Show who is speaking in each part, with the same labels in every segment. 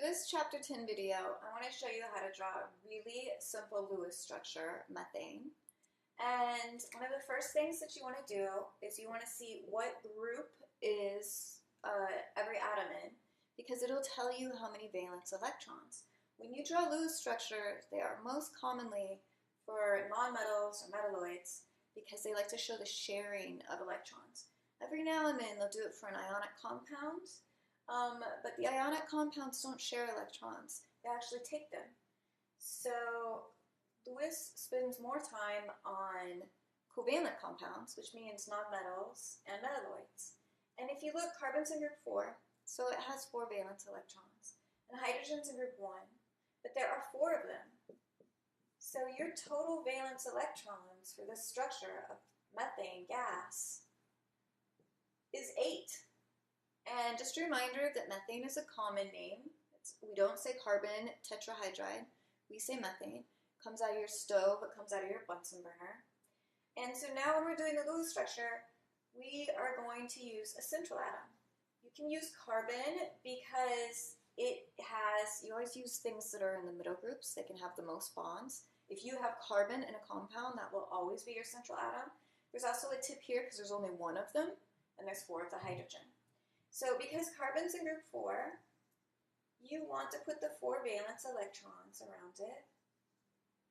Speaker 1: For this chapter 10 video, I want to show you how to draw a really simple Lewis structure, methane. And one of the first things that you want to do is you want to see what group is every atom in, because it'll tell you how many valence electrons. When you draw Lewis structures, they are most commonly for nonmetals or metalloids because they like to show the sharing of electrons. Every now and then they'll do it for an ionic compound, but the ionic compounds don't share electrons. They actually take them. So Lewis spends more time on covalent compounds, which means nonmetals and metalloids. And if you look, carbon's in group 4, so it has 4 valence electrons. And hydrogen's in group 1, but there are 4 of them. So your total valence electrons for this structure of methane gas is 8. And just a reminder that methane is a common name. We don't say carbon tetrahydride, we say methane. It comes out of your stove, it comes out of your Bunsen burner. And so now when we're doing the Lewis structure, we are going to use a central atom. You can use carbon because you always use things that are in the middle groups. They can have the most bonds. If you have carbon in a compound, that will always be your central atom. There's also a tip here because there's only 1 of them, and there's 4 of the hydrogen. So because carbon's in group 4, you want to put the 4 valence electrons around it,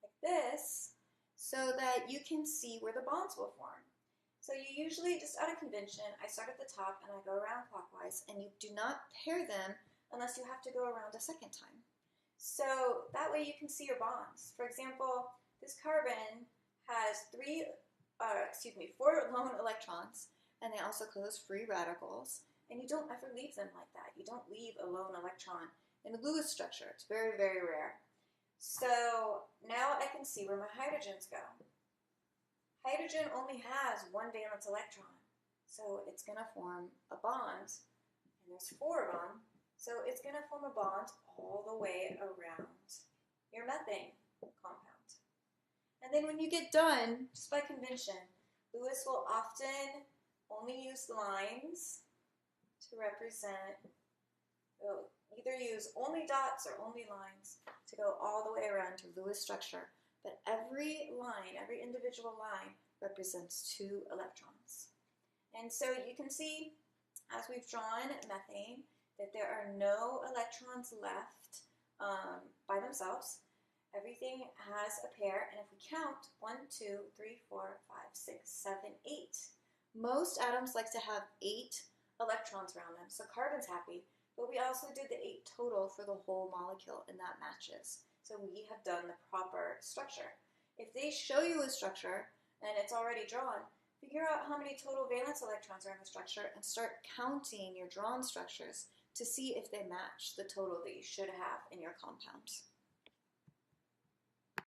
Speaker 1: like this, so that you can see where the bonds will form. So you usually, just out of convention, I start at the top and I go around clockwise, and you do not pair them unless you have to go around a second time. So that way you can see your bonds. For example, this carbon has 4 lone electrons, and they also call those free radicals. And you don't ever leave them like that. You don't leave a lone electron in a Lewis structure. It's very, very rare. So now I can see where my hydrogens go. Hydrogen only has 1 valence electron, so it's going to form a bond, and there's 4 of them, so it's going to form a bond all the way around your methane compound. And then when you get done, just by convention, Lewis will often only use lines to represent, they'll either use only dots or only lines to go all the way around your Lewis structure. But every line, every individual line represents 2 electrons. And so you can see, as we've drawn methane, that there are no electrons left by themselves. Everything has a pair, and if we count, 1, 2, 3, 4, 5, 6, 7, 8. Most atoms like to have 8 electrons around them, so carbon's happy, but we also did the 8 total for the whole molecule, and that matches. So we have done the proper structure. If they show you a structure and it's already drawn, figure out how many total valence electrons are in the structure and start counting your drawn structures to see if they match the total that you should have in your compound.